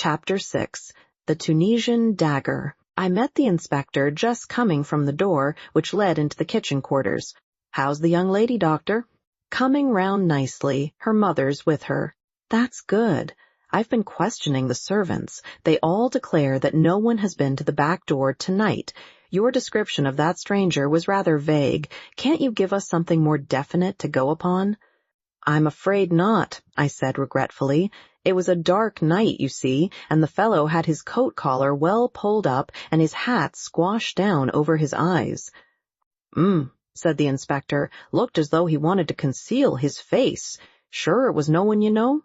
Chapter 6. The Tunisian Dagger. I met the inspector just coming from the door which led into the kitchen quarters. "How's the young lady, doctor?" "Coming round nicely. Her mother's with her." "That's good. I've been questioning the servants. They all declare that no one has been to the back door tonight. Your description of that stranger was rather vague. Can't you give us something more definite to go upon?" "I'm afraid not," I said regretfully. "It was a dark night, you see, and the fellow had his coat collar well pulled up and his hat squashed down over his eyes." Said the inspector. "Looked as though he wanted to conceal his face. Sure it was no one you know?"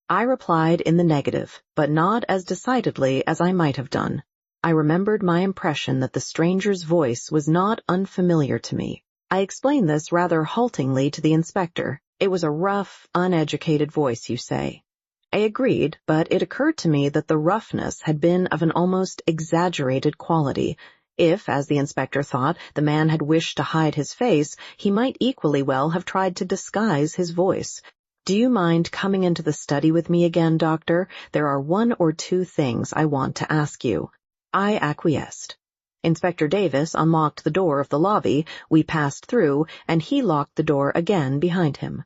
I replied in the negative, but not as decidedly as I might have done. I remembered my impression that the stranger's voice was not unfamiliar to me. I explained this rather haltingly to the inspector. It was a rough, uneducated voice, you say. I agreed, but it occurred to me that the roughness had been of an almost exaggerated quality. If, as the inspector thought, the man had wished to hide his face, he might equally well have tried to disguise his voice. "Do you mind coming into the study with me again, doctor? There are 1 or 2 things I want to ask you." I acquiesced. Inspector Davis unlocked the door of the lobby, we passed through, and he locked the door again behind him.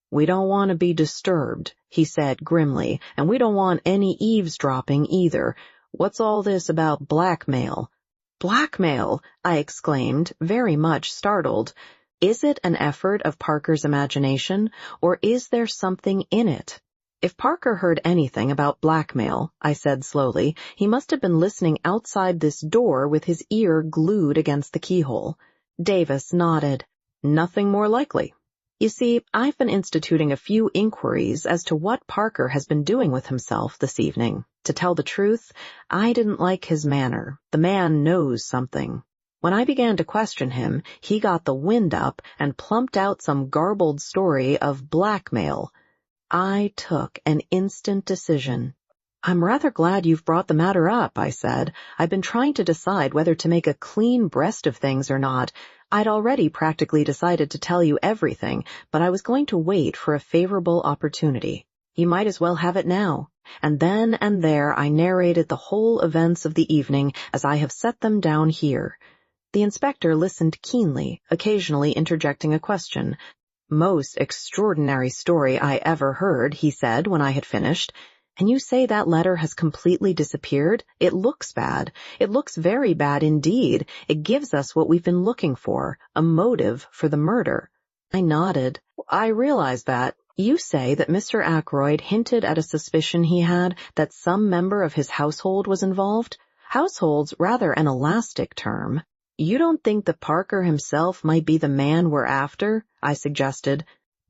"We don't want to be disturbed," he said grimly, "and we don't want any eavesdropping either. What's all this about blackmail?" "Blackmail!" I exclaimed, very much startled. Is it an effort of Parker's imagination, or is there something in it? "If Parker heard anything about blackmail," I said slowly, "he must have been listening outside this door with his ear glued against the keyhole." Davis nodded. "Nothing more likely. You see, I've been instituting a few inquiries as to what Parker has been doing with himself this evening. To tell the truth, I didn't like his manner. The man knows something. When I began to question him, he got the wind up and plumped out some garbled story of blackmail. I took an instant decision. "I'm rather glad you've brought the matter up," I said. "I've been trying to decide whether to make a clean breast of things or not. I'd already practically decided to tell you everything, but I was going to wait for a favorable opportunity. You might as well have it now." And then and there I narrated the whole events of the evening as I have set them down here. The inspector listened keenly, occasionally interjecting a question. "Most extraordinary story I ever heard," he said when I had finished. "And you say that letter has completely disappeared? It looks bad. It looks very bad indeed. It gives us what we've been looking for, a motive for the murder." I nodded. "I realize that. You say that Mr. Ackroyd hinted at a suspicion he had that some member of his household was involved. Household's rather an elastic term. You don't think that Parker himself might be the man we're after?" I suggested.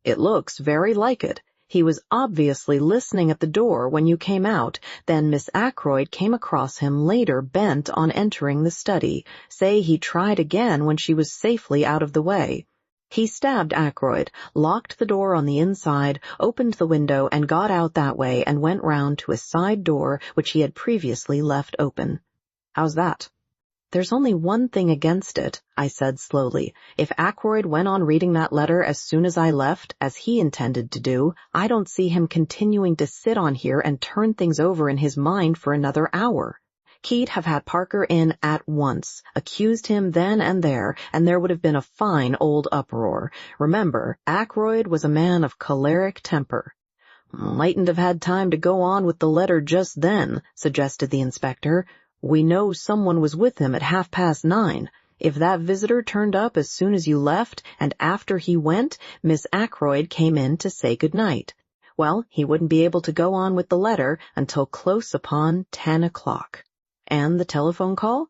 "It looks very like it. He was obviously listening at the door when you came out. Then Miss Ackroyd came across him later bent on entering the study. Say he tried again when she was safely out of the way. He stabbed Ackroyd, locked the door on the inside, opened the window, and got out that way and went round to a side door which he had previously left open." "How's that?" "There's only one thing against it," I said slowly. "If Ackroyd went on reading that letter as soon as I left, as he intended to do, I don't see him continuing to sit on here and turn things over in his mind for another hour. He'd have had Parker in at once, accused him then and there would have been a fine old uproar. Remember, Ackroyd was a man of choleric temper." "Mightn't have had time to go on with the letter just then," suggested the inspector. "We know someone was with him at 9:30. If that visitor turned up as soon as you left, and after he went, Miss Ackroyd came in to say good night. Well, he wouldn't be able to go on with the letter until close upon 10 o'clock. And the telephone call?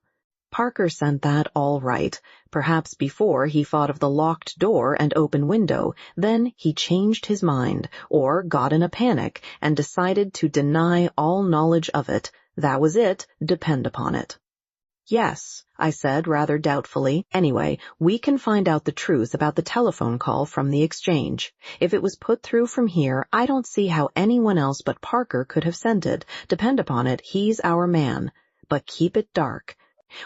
Parker sent that all right. Perhaps before he thought of the locked door and open window. Then he changed his mind, or got in a panic, and decided to deny all knowledge of it. That was it, depend upon it." "Yes," I said rather doubtfully. "Anyway, we can find out the truth about the telephone call from the exchange. If it was put through from here, I don't see how anyone else but Parker could have sent it. Depend upon it, he's our man. But keep it dark.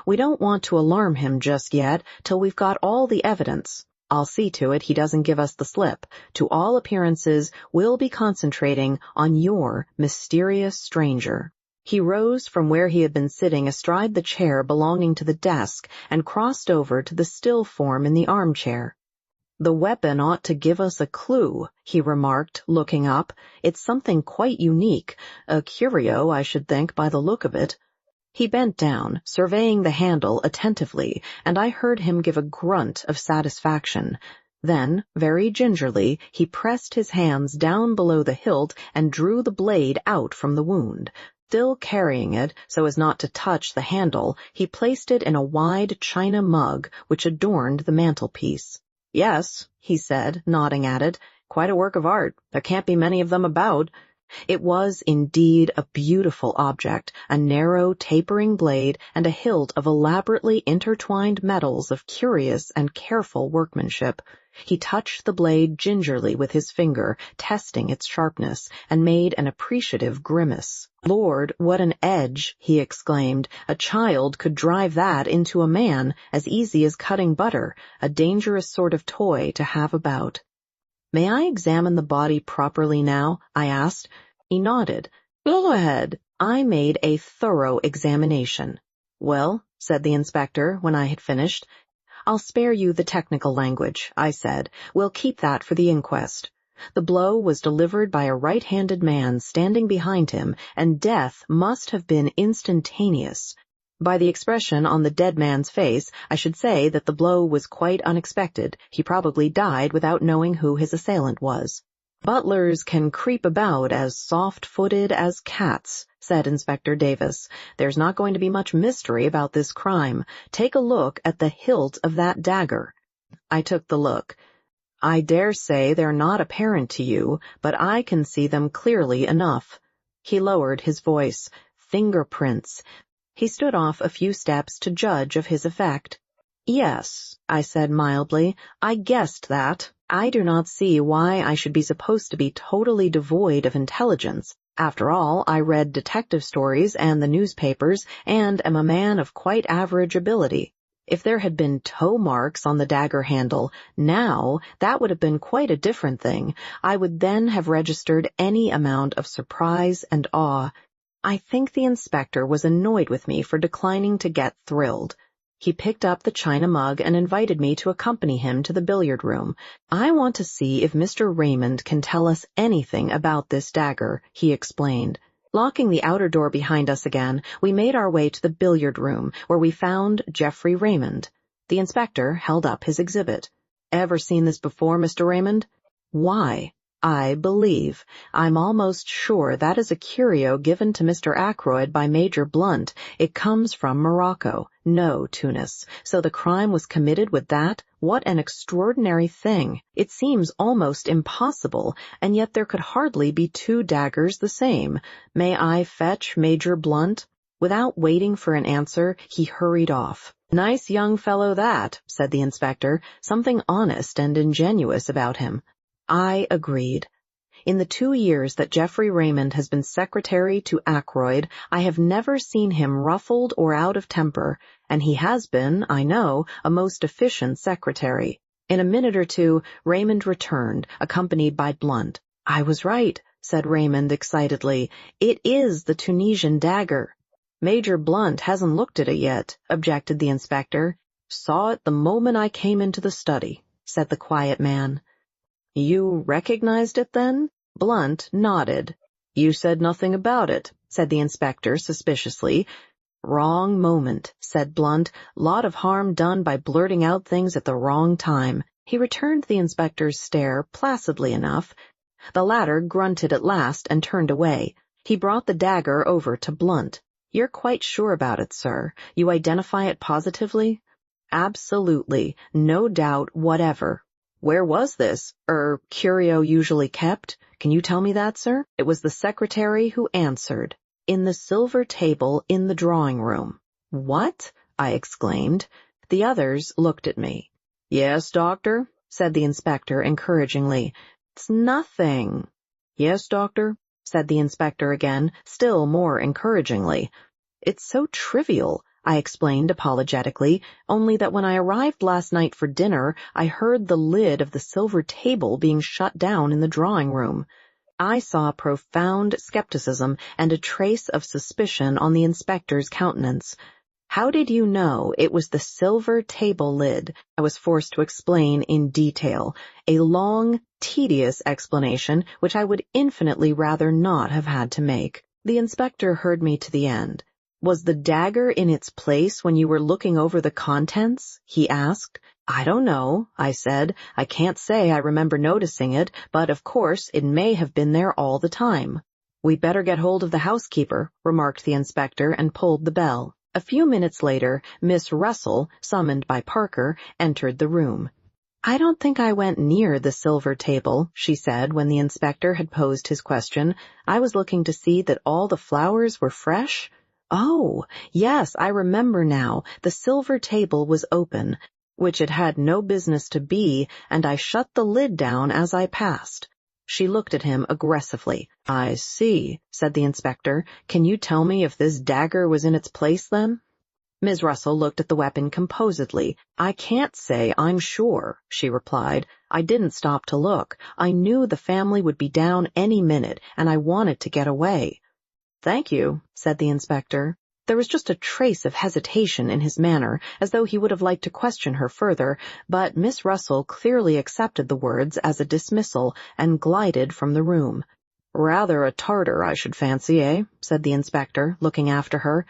We don't want to alarm him just yet till we've got all the evidence. I'll see to it he doesn't give us the slip. To all appearances, we'll be concentrating on your mysterious stranger." He rose from where he had been sitting astride the chair belonging to the desk and crossed over to the still form in the armchair. "The weapon ought to give us a clue," he remarked, looking up. "It's something quite unique, a curio, I should think, by the look of it." He bent down, surveying the handle attentively, and I heard him give a grunt of satisfaction. Then, very gingerly, he pressed his hands down below the hilt and drew the blade out from the wound. Still carrying it, so as not to touch the handle, he placed it in a wide china mug which adorned the mantelpiece. "Yes," he said, nodding at it, "quite a work of art. There can't be many of them about." It was indeed a beautiful object, a narrow, tapering blade and a hilt of elaborately intertwined metals of curious and careful workmanship. He touched the blade gingerly with his finger, testing its sharpness, and made an appreciative grimace. "Lord, what an edge!" he exclaimed. "A child could drive that into a man as easy as cutting butter, a dangerous sort of toy to have about." "May I examine the body properly now?" I asked. He nodded. "Go ahead." I made a thorough examination. "Well," said the inspector when I had finished. "I'll spare you the technical language," I said. "We'll keep that for the inquest. The blow was delivered by a right-handed man standing behind him, and death must have been instantaneous. By the expression on the dead man's face, I should say that the blow was quite unexpected. He probably died without knowing who his assailant was." "Butlers can creep about as soft-footed as cats," said Inspector Davis. "There's not going to be much mystery about this crime. Take a look at the hilt of that dagger." I took the look. "I dare say they're not apparent to you, but I can see them clearly enough." He lowered his voice. "Fingerprints." He stood off a few steps to judge of his effect. "Yes," I said mildly, "I guessed that. I do not see why I should be supposed to be totally devoid of intelligence. After all, I read detective stories and the newspapers, and am a man of quite average ability. If there had been toe marks on the dagger handle, now, that would have been quite a different thing. I would then have registered any amount of surprise and awe. I think the inspector was annoyed with me for declining to get thrilled. He picked up the china mug and invited me to accompany him to the billiard room. "I want to see if Mr. Raymond can tell us anything about this dagger," he explained. Locking the outer door behind us again, we made our way to the billiard room, where we found Geoffrey Raymond. The inspector held up his exhibit. "Ever seen this before, Mr. Raymond?" "Why?" "I believe. I'm almost sure that is a curio given to Mr. Ackroyd by Major Blunt. It comes from Morocco, no Tunis. So the crime was committed with that? What an extraordinary thing. It seems almost impossible, and yet there could hardly be two daggers the same. May I fetch Major Blunt?" Without waiting for an answer, he hurried off. "Nice young fellow that," said the inspector. "Something honest and ingenuous about him." I agreed. In the 2 years that Geoffrey Raymond has been secretary to Ackroyd, I have never seen him ruffled or out of temper, and he has been, I know, a most efficient secretary. In a minute or two, Raymond returned, accompanied by Blunt. "I was right," said Raymond excitedly. "It is the Tunisian dagger." "Major Blunt hasn't looked at it yet," objected the inspector. "Saw it the moment I came into the study," said the quiet man. "You recognized it, then?" Blunt nodded. "You said nothing about it," said the inspector suspiciously. "Wrong moment," said Blunt. "Lot of harm done by blurting out things at the wrong time." He returned the inspector's stare placidly enough. The latter grunted at last and turned away. He brought the dagger over to Blunt. "You're quite sure about it, sir? You identify it positively?" "Absolutely. No doubt whatever." "Where was this, curio usually kept? Can you tell me that, sir?" It was the secretary who answered. "In the silver table in the drawing-room." "What?" I exclaimed. The others looked at me. "Yes, doctor," said the inspector encouragingly. "It's nothing." "Yes, doctor," said the inspector again, still more encouragingly. "It's so trivial," I explained apologetically, "only that when I arrived last night for dinner, I heard the lid of the silver table being shut down in the drawing-room." I saw profound skepticism and a trace of suspicion on the inspector's countenance. "How did you know it was the silver table lid?" I was forced to explain in detail, a long, tedious explanation which I would infinitely rather not have had to make. The inspector heard me to the end. "Was the dagger in its place when you were looking over the contents?" he asked. "I don't know," I said. "I can't say I remember noticing it, but of course it may have been there all the time." "We'd better get hold of the housekeeper," remarked the inspector, and pulled the bell. A few minutes later, Miss Russell, summoned by Parker, entered the room. "I don't think I went near the silver table," she said when the inspector had posed his question. "I was looking to see that all the flowers were fresh." "Oh, yes, I remember now. The silver table was open, which it had no business to be, and I shut the lid down as I passed." She looked at him aggressively. "I see," said the inspector. "Can you tell me if this dagger was in its place then?" Ms. Russell looked at the weapon composedly. "I can't say I'm sure," she replied. "I didn't stop to look. I knew the family would be down any minute, and I wanted to get away." "Thank you," said the inspector. There was just a trace of hesitation in his manner, as though he would have liked to question her further, but Miss Russell clearly accepted the words as a dismissal and glided from the room. "Rather a Tartar, I should fancy, eh?" said the inspector, looking after her.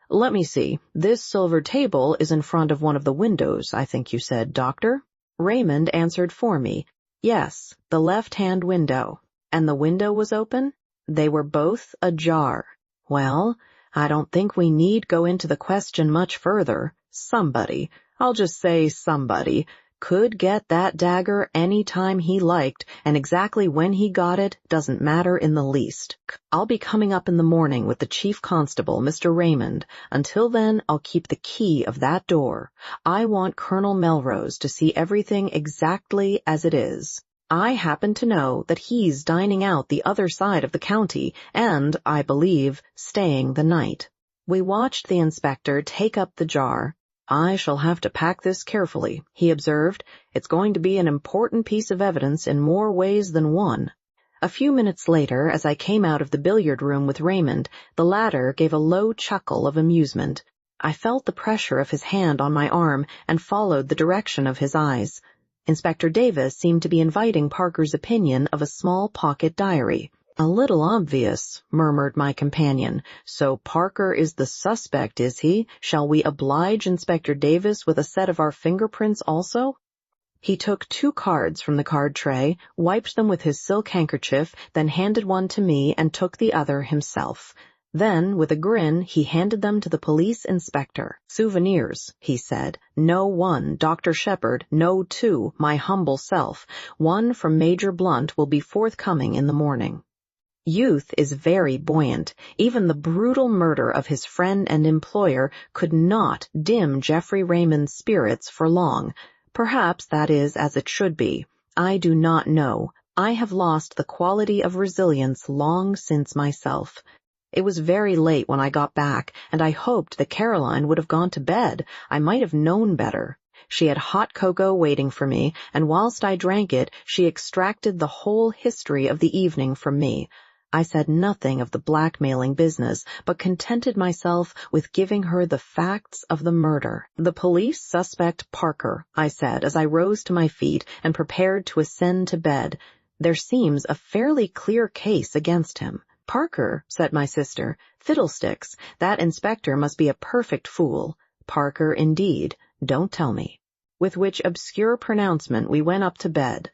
"Let me see. This silver table is in front of one of the windows, I think you said, Doctor?" Raymond answered for me. "Yes, the left-hand window." "And the window was open?" "They were both ajar." "Well, I don't think we need go into the question much further. Somebody, I'll just say somebody, could get that dagger any time he liked, and exactly when he got it doesn't matter in the least. I'll be coming up in the morning with the chief constable, Mr. Raymond. Until then, I'll keep the key of that door. I want Colonel Melrose to see everything exactly as it is. I happen to know that he's dining out the other side of the county and, I believe, staying the night." We watched the inspector take up the jar. "I shall have to pack this carefully," he observed. "It's going to be an important piece of evidence in more ways than one." A few minutes later, as I came out of the billiard room with Raymond, the latter gave a low chuckle of amusement. I felt the pressure of his hand on my arm and followed the direction of his eyes. Inspector Davis seemed to be inviting Parker's opinion of a small pocket diary. "A little obvious," murmured my companion. "So Parker is the suspect, is he? Shall we oblige Inspector Davis with a set of our fingerprints also?" He took 2 cards from the card tray, wiped them with his silk handkerchief, then handed one to me and took the other himself. Then, with a grin, he handed them to the police inspector. "Souvenirs," he said. "No 1, Dr. Shepard. No 2, my humble self. 1 from Major Blunt will be forthcoming in the morning." Youth is very buoyant. Even the brutal murder of his friend and employer could not dim Geoffrey Raymond's spirits for long. Perhaps that is as it should be. I do not know. I have lost the quality of resilience long since myself. It was very late when I got back, and I hoped that Caroline would have gone to bed. I might have known better. She had hot cocoa waiting for me, and whilst I drank it, she extracted the whole history of the evening from me. I said nothing of the blackmailing business, but contented myself with giving her the facts of the murder. "The police suspect Parker," I said as I rose to my feet and prepared to ascend to bed. "There seems a fairly clear case against him." "Parker," said my sister. "Fiddlesticks, that inspector must be a perfect fool." "Parker, indeed. Don't tell me." With which obscure pronouncement we went up to bed.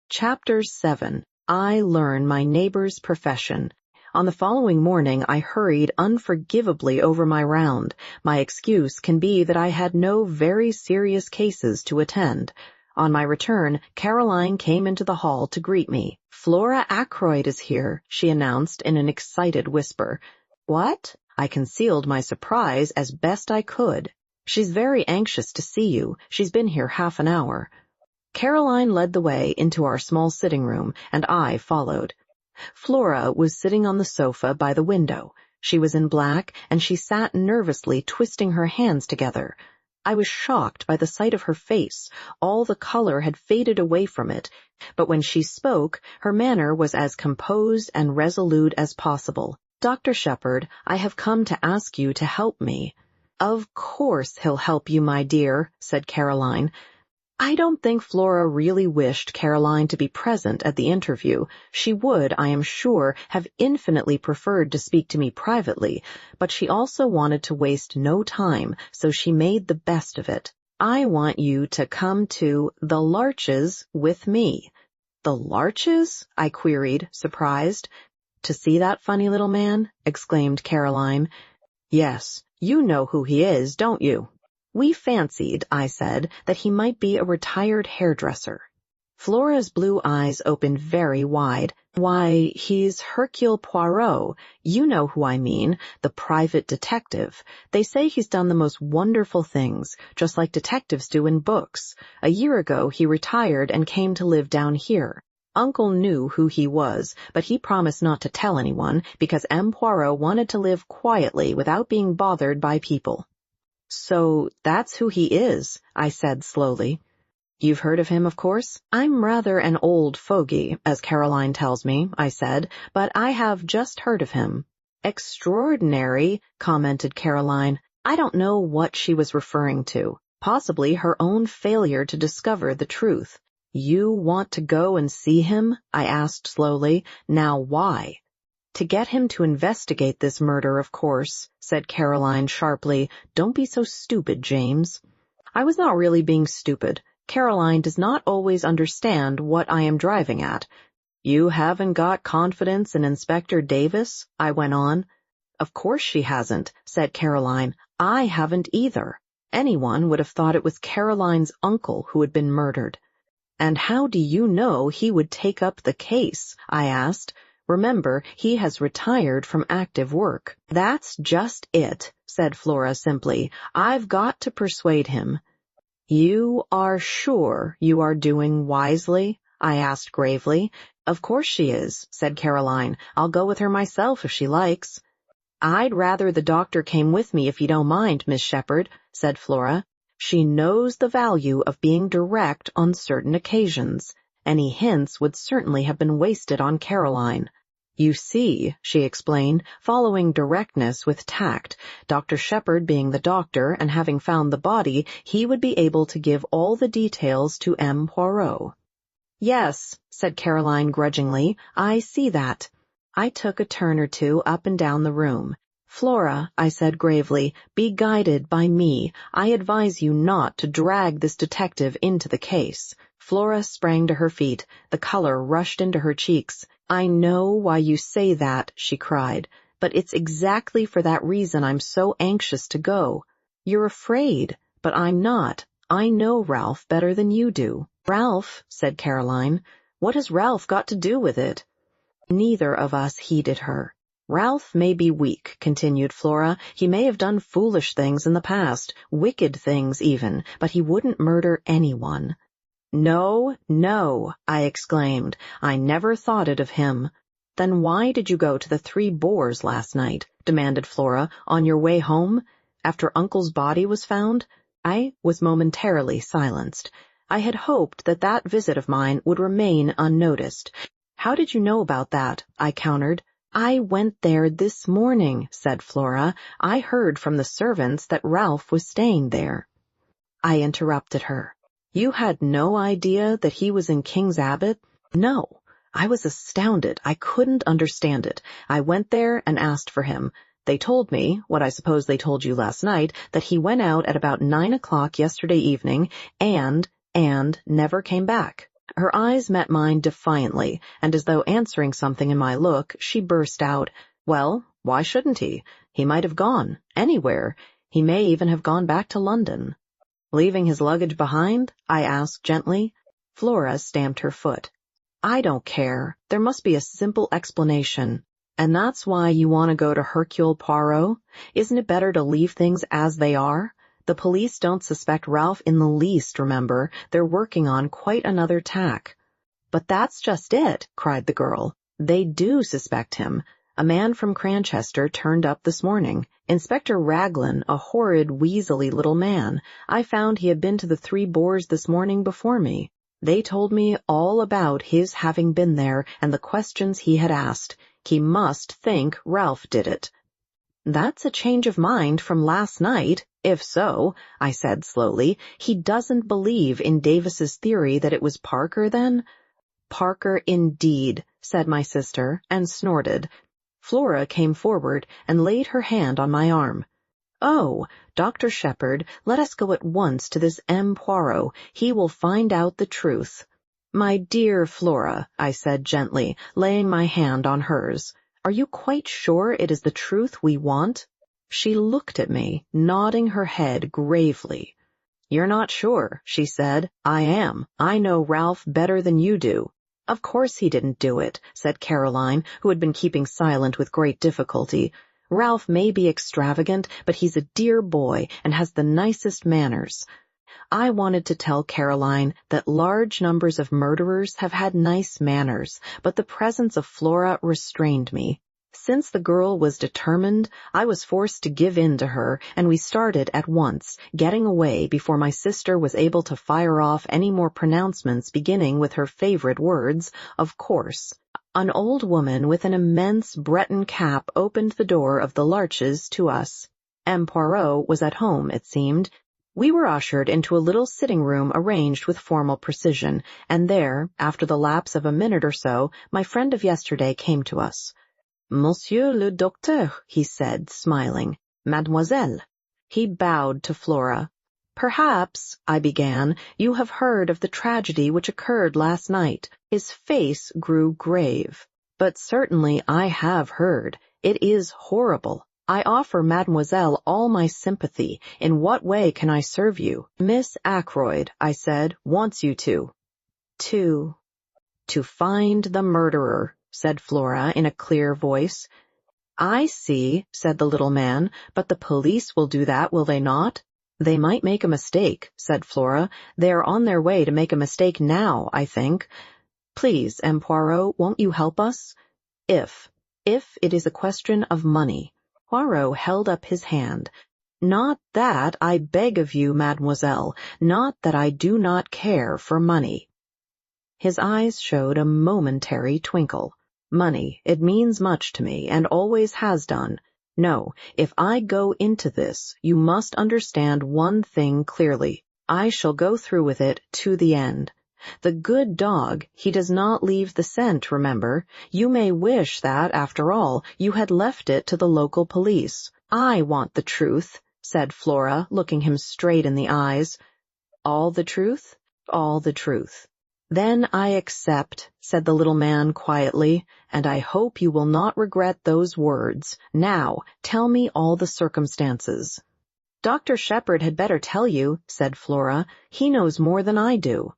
Chapter 7. I learn my neighbor's profession. On the following morning I hurried unforgivably over my round. My excuse can be that I had no very serious cases to attend. On my return, Caroline came into the hall to greet me. "Flora Ackroyd is here," she announced in an excited whisper. "What?" I concealed my surprise as best I could. "She's very anxious to see you. She's been here half an hour." Caroline led the way into our small sitting room, and I followed. Flora was sitting on the sofa by the window. She was in black, and she sat nervously twisting her hands together. I was shocked by the sight of her face. All the color had faded away from it, but when she spoke, her manner was as composed and resolute as possible. "Dr. Shepherd, I have come to ask you to help me." "Of course he'll help you, my dear," said Caroline. I don't think Flora really wished Caroline to be present at the interview. She would, I am sure, have infinitely preferred to speak to me privately, but she also wanted to waste no time, so she made the best of it. "I want you to come to the Larches with me." "The Larches?" I queried, surprised. "To see that funny little man?" exclaimed Caroline. "Yes, you know who he is, don't you?" "We fancied," I said, "that he might be a retired hairdresser." Flora's blue eyes opened very wide. "Why, he's Hercule Poirot. You know who I mean, the private detective. They say he's done the most wonderful things, just like detectives do in books. A year ago he retired and came to live down here. Uncle knew who he was, but he promised not to tell anyone because M. Poirot wanted to live quietly without being bothered by people." "So that's who he is," I said slowly. "You've heard of him, of course?" "I'm rather an old fogey, as Caroline tells me," I said, "but I have just heard of him." "Extraordinary," commented Caroline. I don't know what she was referring to. Possibly her own failure to discover the truth. "You want to go and see him?" I asked slowly. "Now why?" "To get him to investigate this murder, of course," said Caroline sharply. "Don't be so stupid, James." I was not really being stupid. Caroline does not always understand what I am driving at. "You haven't got confidence in Inspector Davis?" I went on. "Of course she hasn't," said Caroline. "I haven't either. Anyone would have thought it was Caroline's uncle who had been murdered." "And how do you know he would take up the case?" I asked. "Remember, he has retired from active work." "That's just it," said Flora simply. "I've got to persuade him." "You are sure you are doing wisely?" I asked gravely. "Of course she is," said Caroline. "I'll go with her myself if she likes." "I'd rather the doctor came with me if you don't mind, Miss Shepherd," said Flora. "She knows the value of being direct on certain occasions. Any hints would certainly have been wasted on Caroline." "You see," she explained, following directness with tact, "Dr. Shepherd being the doctor and having found the body, he would be able to give all the details to M. Poirot." "Yes," said Caroline grudgingly, "I see that." I took a turn or two up and down the room. "Flora," I said gravely, "be guided by me. I advise you not to drag this detective into the case." Flora sprang to her feet. The color rushed into her cheeks. "I know why you say that," she cried, "but it's exactly for that reason I'm so anxious to go. You're afraid, but I'm not. I know Ralph better than you do." "Ralph," said Caroline. "What has Ralph got to do with it?" Neither of us heeded her. "Ralph may be weak," continued Flora. "He may have done foolish things in the past, wicked things even, but he wouldn't murder anyone." "No, no," I exclaimed. "I never thought it of him." "Then why did you go to the Three Boars last night?" demanded Flora. "On your way home? After Uncle's body was found?" I was momentarily silenced. I had hoped that that visit of mine would remain unnoticed. "How did you know about that?" I countered. "I went there this morning," said Flora. "I heard from the servants that Ralph was staying there." I interrupted her. "You had no idea that he was in King's Abbot?" "No." I was astounded. I couldn't understand it. I went there and asked for him. They told me, what I suppose they told you last night, that he went out at about 9 o'clock yesterday evening and never came back." Her eyes met mine defiantly, and as though answering something in my look, she burst out, "Well, why shouldn't he? He might have gone. Anywhere. He may even have gone back to London." "Leaving his luggage behind?" I asked gently. Flora stamped her foot. "I don't care. There must be a simple explanation." "And that's why you want to go to Hercule Poirot? Isn't it better to leave things as they are? The police don't suspect Ralph in the least, remember. They're working on quite another tack." "But that's just it," cried the girl. "They do suspect him. A man from Cranchester turned up this morning. Inspector Raglan, a horrid, weaselly little man. I found he had been to the Three Boars this morning before me. They told me all about his having been there and the questions he had asked. He must think Ralph did it. That's a change of mind from last night. If so, I said slowly, he doesn't believe in Davis's theory that it was Parker then? Parker indeed, said my sister, and snorted. Flora came forward and laid her hand on my arm. Oh, Dr. Shepherd, let us go at once to this M. Poirot. He will find out the truth. My dear Flora, I said gently, laying my hand on hers, are you quite sure it is the truth we want? She looked at me, nodding her head gravely. You're not sure, she said. I am. I know Ralph better than you do. Of course he didn't do it, said Caroline, who had been keeping silent with great difficulty. Ralph may be extravagant, but he's a dear boy and has the nicest manners. I wanted to tell Caroline that large numbers of murderers have had nice manners, but the presence of Flora restrained me. Since the girl was determined, I was forced to give in to her, and we started at once, getting away before my sister was able to fire off any more pronouncements beginning with her favorite words, of course. An old woman with an immense Breton cap opened the door of the Larches to us. M. Poirot was at home, it seemed. We were ushered into a little sitting room arranged with formal precision, and there, after the lapse of a minute or so, my friend of yesterday came to us. Monsieur le Docteur, he said, smiling. Mademoiselle. He bowed to Flora. Perhaps, I began, you have heard of the tragedy which occurred last night. His face grew grave. But certainly I have heard. It is horrible. I offer Mademoiselle all my sympathy. In what way can I serve you? Miss Ackroyd, I said, wants you to find the murderer, said Flora in a clear voice. I see, said the little man, but the police will do that, will they not? They might make a mistake, said Flora. They are on their way to make a mistake now, I think. Please, M. Poirot, won't you help us? If it is a question of money. Poirot held up his hand. Not that, I beg of you, mademoiselle, not that I do not care for money. His eyes showed a momentary twinkle. Money, it means much to me, and always has done. No, if I go into this, you must understand one thing clearly. I shall go through with it to the end. The good dog, he does not leave the scent, remember. You may wish that, after all, you had left it to the local police. I want the truth, said Flora, looking him straight in the eyes. All the truth? All the truth. Then I accept, said the little man quietly, and I hope you will not regret those words. Now, tell me all the circumstances. Dr. Shepherd had better tell you, said Flora. He knows more than I do.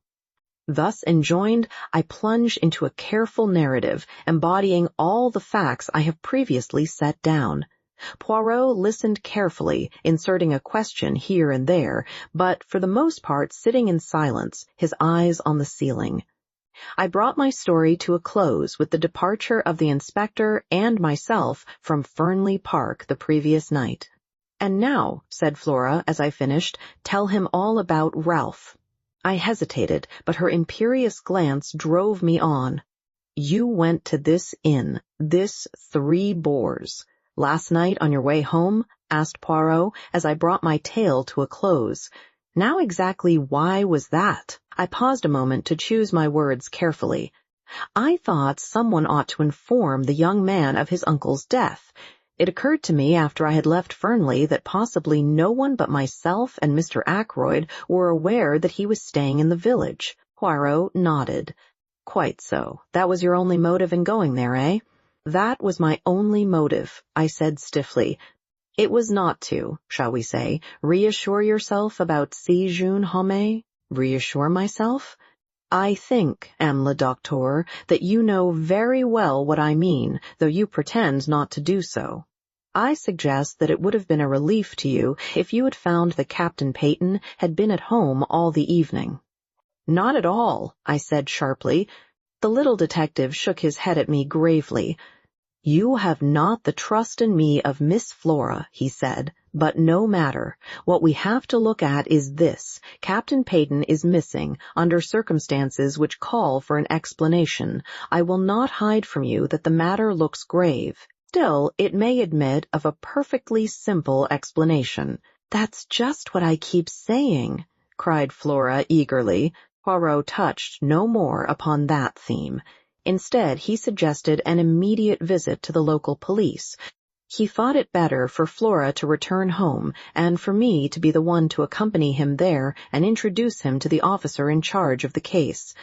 Thus enjoined, I plunge into a careful narrative, embodying all the facts I have previously set down. Poirot listened carefully, inserting a question here and there, but for the most part sitting in silence, his eyes on the ceiling. I brought my story to a close with the departure of the inspector and myself from Fernley Park the previous night. And now, said Flora as I finished, tell him all about Ralph. I hesitated, but her imperious glance drove me on. You went to this inn, this Three Boars. Last night on your way home? Asked Poirot, as I brought my tale to a close. Now exactly why was that? I paused a moment to choose my words carefully. I thought someone ought to inform the young man of his uncle's death. It occurred to me after I had left Fernley that possibly no one but myself and Mr. Ackroyd were aware that he was staying in the village. Poirot nodded. Quite so. That was your only motive in going there, eh? That was my only motive, I said stiffly. It was not to, shall we say, reassure yourself about si jeune homme? Reassure myself? I think, M. le Docteur, that you know very well what I mean, though you pretend not to do so. I suggest that it would have been a relief to you if you had found that Captain Peyton had been at home all the evening. Not at all, I said sharply. The little detective shook his head at me gravely. "You have not the trust in me of Miss Flora," he said, "but no matter. What we have to look at is this. Captain Peyton is missing, under circumstances which call for an explanation. I will not hide from you that the matter looks grave. Still, it may admit of a perfectly simple explanation." "That's just what I keep saying," cried Flora eagerly. Poirot touched no more upon that theme. Instead, he suggested an immediate visit to the local police. He thought it better for Flora to return home, and for me to be the one to accompany him there and introduce him to the officer in charge of the case.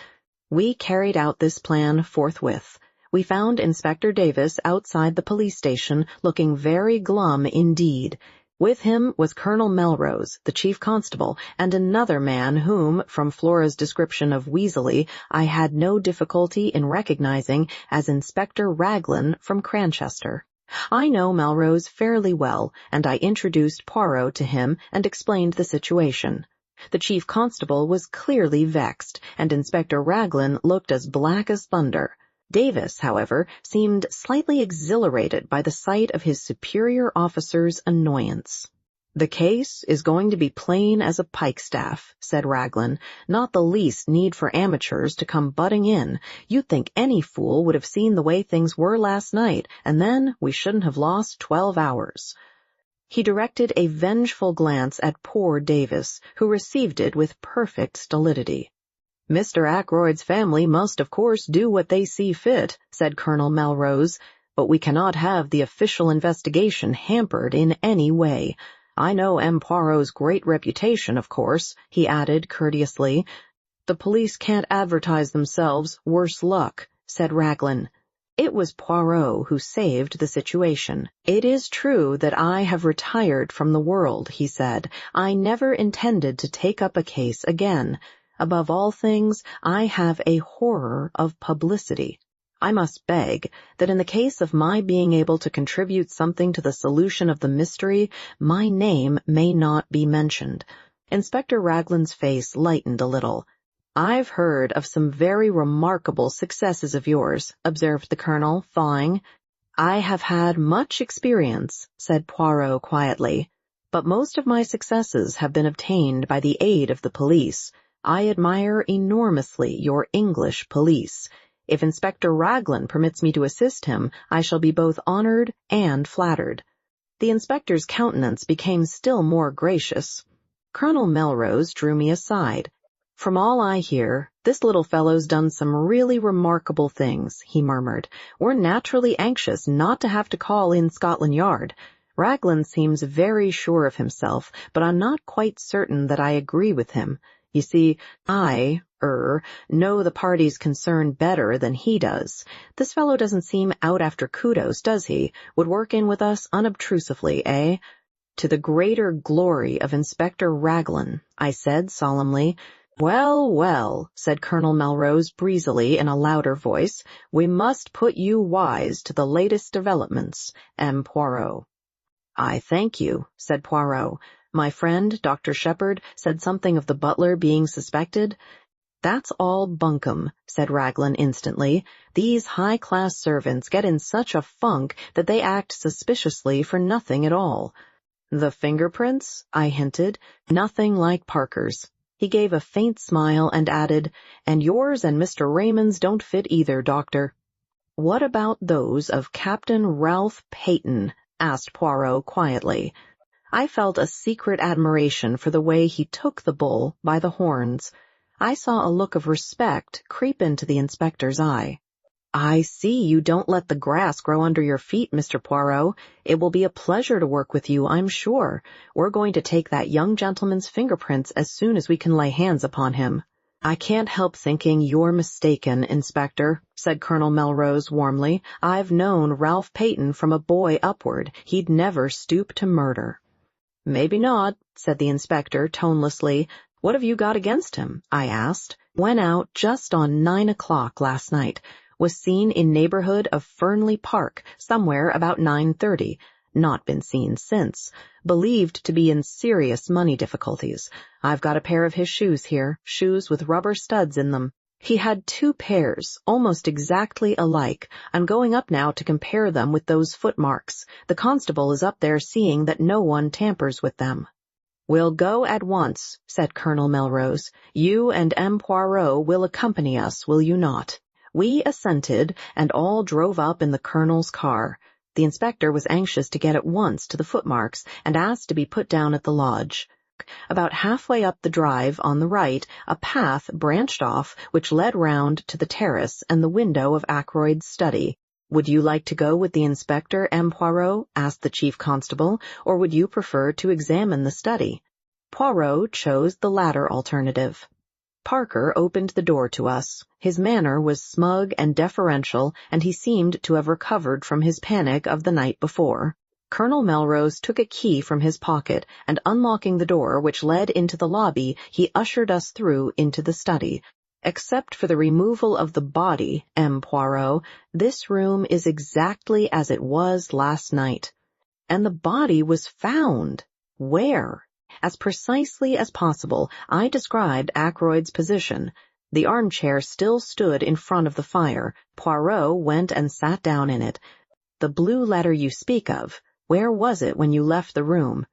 We carried out this plan forthwith. We found Inspector Davis outside the police station, looking very glum indeed. With him was Colonel Melrose, the chief constable, and another man whom, from Flora's description of Weasley, I had no difficulty in recognizing as Inspector Raglan from Cranchester. I know Melrose fairly well, and I introduced Poirot to him and explained the situation. The chief constable was clearly vexed, and Inspector Raglan looked as black as thunder. Davis, however, seemed slightly exhilarated by the sight of his superior officer's annoyance. "The case is going to be plain as a pikestaff," said Raglan. "Not the least need for amateurs to come butting in. You'd think any fool would have seen the way things were last night, and then we shouldn't have lost 12 hours. He directed a vengeful glance at poor Davis, who received it with perfect stolidity. "Mr. Ackroyd's family must of course do what they see fit," said Colonel Melrose, "but we cannot have the official investigation hampered in any way. I know M. Poirot's great reputation, of course," he added courteously. "The police can't advertise themselves, worse luck," said Raglan. It was Poirot who saved the situation. "It is true that I have retired from the world," he said. "I never intended to take up a case again. Above all things, I have a horror of publicity. I must beg that in the case of my being able to contribute something to the solution of the mystery, my name may not be mentioned." Inspector Raglan's face lightened a little. "I've heard of some very remarkable successes of yours," observed the colonel, thawing. "I have had much experience," said Poirot quietly, "but most of my successes have been obtained by the aid of the police. I admire enormously your English police. If Inspector Raglan permits me to assist him, I shall be both honored and flattered." The inspector's countenance became still more gracious. Colonel Melrose drew me aside. "From all I hear, this little fellow's done some really remarkable things," he murmured. "We're naturally anxious not to have to call in Scotland Yard. Raglan seems very sure of himself, but I'm not quite certain that I agree with him. You see, I know the parties concerned better than he does. This fellow doesn't seem out after kudos, does he? Would work in with us unobtrusively, eh?" "To the greater glory of Inspector Raglan," I said solemnly. "Well, well," said Colonel Melrose breezily in a louder voice, "we must put you wise to the latest developments, M. Poirot." "I thank you," said Poirot. "My friend, Dr. Shepherd, said something of the butler being suspected." "That's all bunkum," said Raglan instantly. "These high-class servants get in such a funk that they act suspiciously for nothing at all." "The fingerprints?" I hinted. "Nothing like Parker's." He gave a faint smile and added, "And yours and Mr. Raymond's don't fit either, Doctor." "What about those of Captain Ralph Peyton?" asked Poirot quietly. I felt a secret admiration for the way he took the bull by the horns. I saw a look of respect creep into the inspector's eye. "I see you don't let the grass grow under your feet, Mr. Poirot. It will be a pleasure to work with you, I'm sure. We're going to take that young gentleman's fingerprints as soon as we can lay hands upon him." "I can't help thinking you're mistaken, Inspector," said Colonel Melrose warmly. "I've known Ralph Peyton from a boy upward. He'd never stoop to murder." "Maybe not," said the inspector tonelessly. "What have you got against him?" I asked. "Went out just on 9 o'clock last night. Was seen in neighborhood of Fernley Park, somewhere about 9:30. Not been seen since. Believed to be in serious money difficulties. I've got a pair of his shoes here, shoes with rubber studs in them." He had 2 pairs, almost exactly alike. I'm going up now to compare them with those footmarks. The constable is up there seeing that no one tampers with them." "We'll go at once," said Colonel Melrose. "You and M. Poirot will accompany us, will you not?" We assented, and all drove up in the colonel's car. The inspector was anxious to get at once to the footmarks, and asked to be put down at the lodge. About halfway up the drive, on the right, a path branched off which led round to the terrace and the window of Ackroyd's study. "Would you like to go with the inspector, M. Poirot?" asked the chief constable, "or would you prefer to examine the study?" Poirot chose the latter alternative. Parker opened the door to us. His manner was smug and deferential, and he seemed to have recovered from his panic of the night before. Colonel Melrose took a key from his pocket, and unlocking the door which led into the lobby, he ushered us through into the study. "Except for the removal of the body, M. Poirot, this room is exactly as it was last night." And the body was found. Where? As precisely as possible, I described Ackroyd's position. The armchair still stood in front of the fire. Poirot went and sat down in it. "The blue letter you speak of, where was it when you left the room?"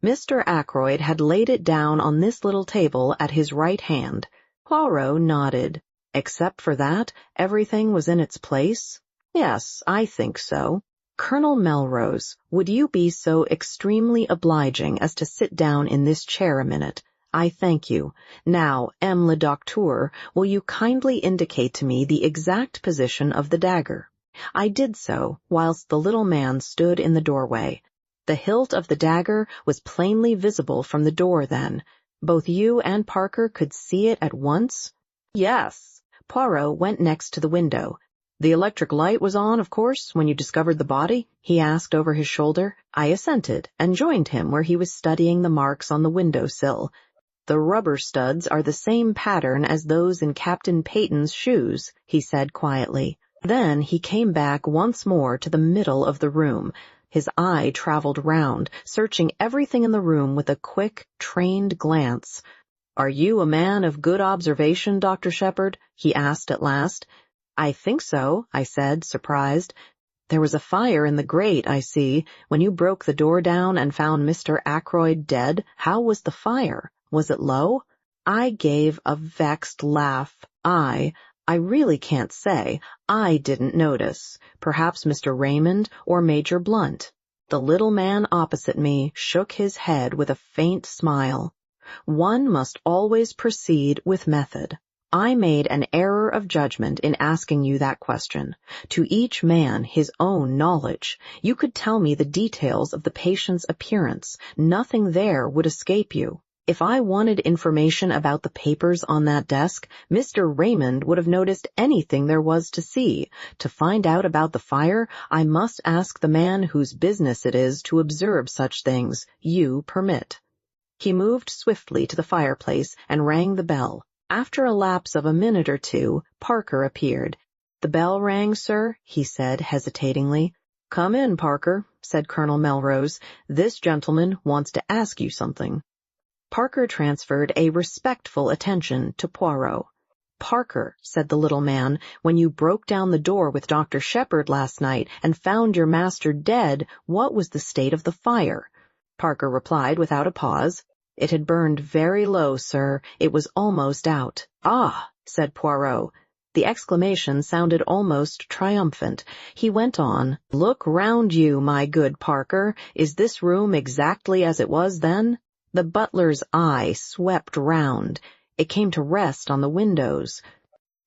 Mr. Ackroyd had laid it down on this little table at his right hand. Poirot nodded. "Except for that, everything was in its place?" "Yes, I think so." "Colonel Melrose, would you be so extremely obliging as to sit down in this chair a minute? I thank you. Now, M. le Docteur, will you kindly indicate to me the exact position of the dagger?" I did so, whilst the little man stood in the doorway. "The hilt of the dagger was plainly visible from the door then. Both you and Parker could see it at once?" "Yes." Poirot went next to the window. "The electric light was on, of course, when you discovered the body?" he asked over his shoulder. I assented, and joined him where he was studying the marks on the window-sill. "The rubber studs are the same pattern as those in Captain Peyton's shoes," he said quietly. Then he came back once more to the middle of the room. His eye traveled round, searching everything in the room with a quick, trained glance. "Are you a man of good observation, Dr. Shepherd?" he asked at last. "I think so," I said, surprised. "There was a fire in the grate, I see. When you broke the door down and found Mr. Ackroyd dead, how was the fire? Was it low?" I gave a vexed laugh. I really can't say. I didn't notice. Perhaps Mr. Raymond or Major Blunt." The little man opposite me shook his head with a faint smile. "One must always proceed with method. I made an error of judgment in asking you that question. To each man his own knowledge. You could tell me the details of the patient's appearance. Nothing there would escape you. If I wanted information about the papers on that desk, Mr. Raymond would have noticed anything there was to see. To find out about the fire, I must ask the man whose business it is to observe such things. You permit." He moved swiftly to the fireplace and rang the bell. After a lapse of a minute or two, Parker appeared. "The bell rang, sir?" he said hesitatingly. "Come in, Parker," said Colonel Melrose. "This gentleman wants to ask you something." Parker transferred a respectful attention to Poirot. "Parker," said the little man, "when you broke down the door with Dr. Shepherd last night and found your master dead, what was the state of the fire?" Parker replied without a pause. "It had burned very low, sir. It was almost out." "Ah," said Poirot. The exclamation sounded almost triumphant. He went on, "Look round you, my good Parker. Is this room exactly as it was then?" The butler's eye swept round. It came to rest on the windows.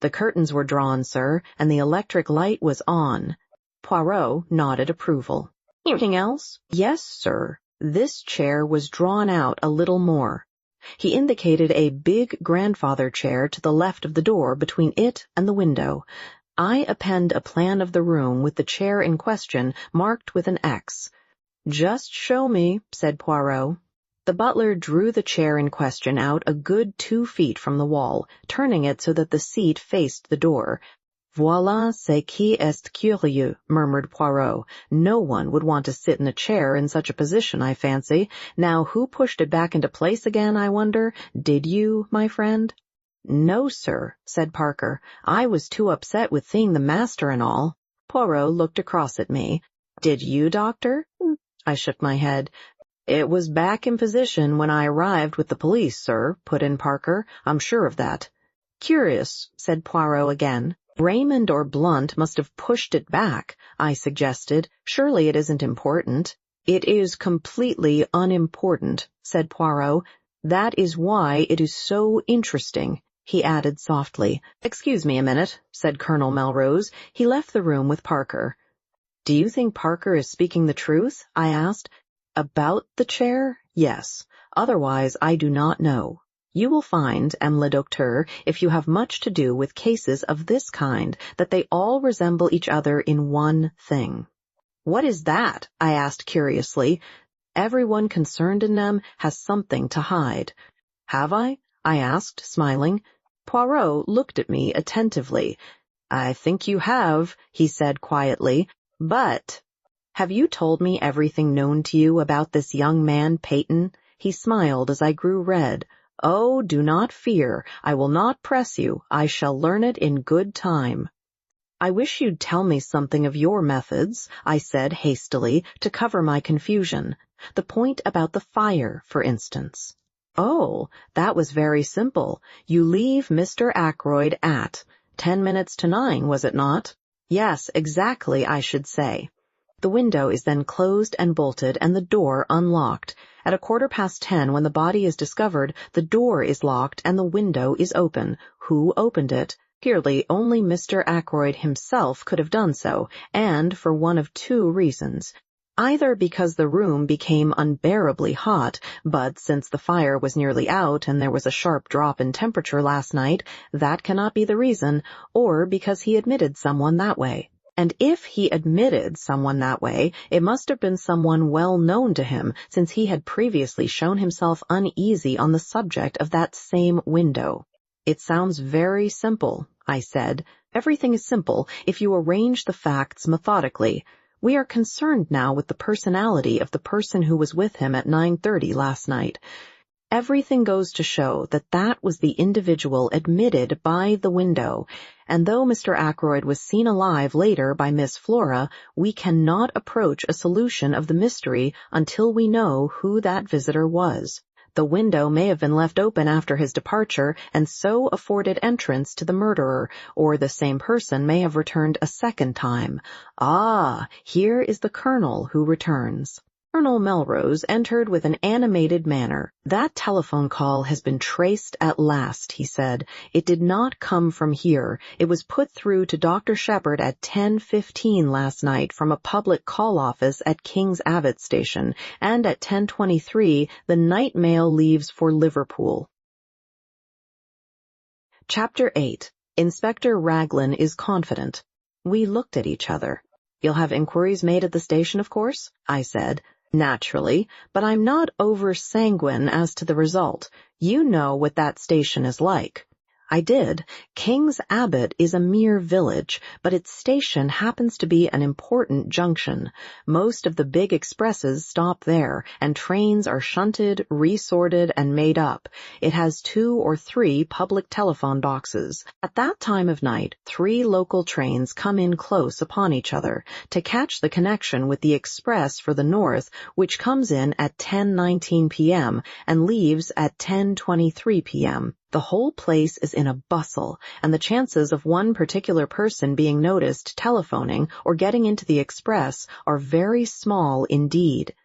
"The curtains were drawn, sir, and the electric light was on." Poirot nodded approval. "Anything else?" "Yes, sir. This chair was drawn out a little more." He indicated a big grandfather chair to the left of the door between it and the window. I append a plan of the room with the chair in question marked with an X. "Just show me," said Poirot. The butler drew the chair in question out a good 2 feet from the wall, turning it so that the seat faced the door. "Voilà ce qui est curieux," murmured Poirot. "No one would want to sit in a chair in such a position, I fancy. Now, who pushed it back into place again, I wonder? Did you, my friend?" "No, sir," said Parker. "I was too upset with seeing the master and all." Poirot looked across at me. "Did you, Doctor?" I shook my head. "It was back in position when I arrived with the police, sir," put in Parker. "I'm sure of that." "Curious," said Poirot again. "Raymond or Blunt must have pushed it back," I suggested. "Surely it isn't important." "It is completely unimportant," said Poirot. "That is why it is so interesting," he added softly. "Excuse me a minute," said Colonel Melrose. He left the room with Parker. "Do you think Parker is speaking the truth?" I asked. "About the chair? Yes. Otherwise, I do not know. You will find, M. le Docteur, if you have much to do with cases of this kind, that they all resemble each other in one thing." "What is that?" I asked curiously. "Everyone concerned in them has something to hide." "Have I?" I asked, smiling. Poirot looked at me attentively. "I think you have," he said quietly. "But have you told me everything known to you about this young man, Peyton?" He smiled as I grew red. "Oh, do not fear. I will not press you. I shall learn it in good time." "I wish you'd tell me something of your methods," I said hastily, to cover my confusion. "The point about the fire, for instance." "Oh, that was very simple. You leave Mr. Ackroyd at 9:10, was it not?" "Yes, exactly, I should say." "The window is then closed and bolted and the door unlocked. At 10:15, when the body is discovered, the door is locked and the window is open. Who opened it? Clearly, only Mr. Ackroyd himself could have done so, and for one of two reasons. Either because the room became unbearably hot, but since the fire was nearly out and there was a sharp drop in temperature last night, that cannot be the reason, or because he admitted someone that way. And if he admitted someone that way, it must have been someone well known to him, since he had previously shown himself uneasy on the subject of that same window." "It sounds very simple," I said. "Everything is simple if you arrange the facts methodically. We are concerned now with the personality of the person who was with him at 9:30 last night. Everything goes to show that that was the individual admitted by the window, and though Mr. Ackroyd was seen alive later by Miss Flora, we cannot approach a solution of the mystery until we know who that visitor was. The window may have been left open after his departure and so afforded entrance to the murderer, or the same person may have returned a second time. Ah, here is the Colonel who returns." Colonel Melrose entered with an animated manner. "That telephone call has been traced at last," he said. "It did not come from here. It was put through to Dr. Shepherd at 10:15 last night from a public call office at King's Abbot Station, and at 10:23 the night mail leaves for Liverpool." Chapter 8. Inspector Raglan is confident. We looked at each other. "You'll have inquiries made at the station, of course?" I said. "Naturally, but I'm not over-sanguine as to the result. You know what that station is like." I did. King's Abbot is a mere village, but its station happens to be an important junction. Most of the big expresses stop there, and trains are shunted, resorted, and made up. It has 2 or 3 public telephone boxes. At that time of night, 3 local trains come in close upon each other to catch the connection with the express for the north, which comes in at 10:19 p.m. and leaves at 10:23 p.m. The whole place is in a bustle, and the chances of one particular person being noticed telephoning or getting into the express are very small indeed.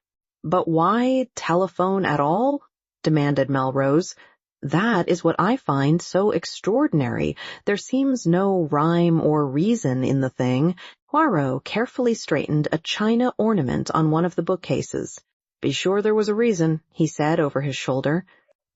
"But why telephone at all?" demanded Melrose. "That is what I find so extraordinary. There seems no rhyme or reason in the thing." Poirot carefully straightened a china ornament on one of the bookcases. "Be sure there was a reason," he said over his shoulder.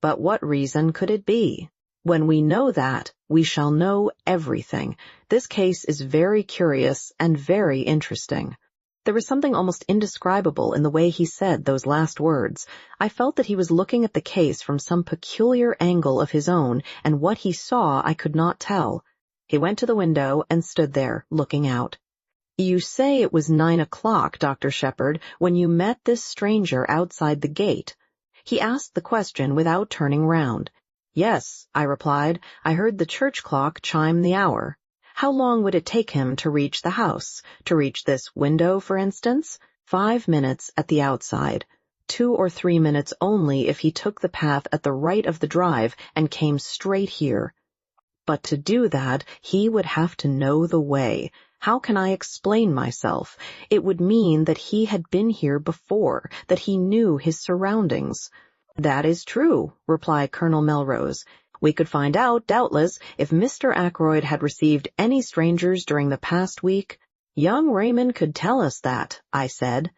"But what reason could it be?" "When we know that, we shall know everything. This case is very curious and very interesting." There was something almost indescribable in the way he said those last words. I felt that he was looking at the case from some peculiar angle of his own, and what he saw I could not tell. He went to the window and stood there, looking out. "You say it was 9 o'clock, Dr. Shepherd, when you met this stranger outside the gate." He asked the question without turning round. Yes, I replied. I heard the church clock chime the hour. How long would it take him to reach the house? To reach this window, for instance? 5 minutes at the outside. 2 or 3 minutes only if he took the path at the right of the drive and came straight here. But to do that, he would have to know the way. How can I explain myself? It would mean that he had been here before, that he knew his surroundings. That is true, replied Colonel Melrose. We could find out, doubtless, if Mr. Ackroyd had received any strangers during the past week. Young Raymond could tell us that, I said.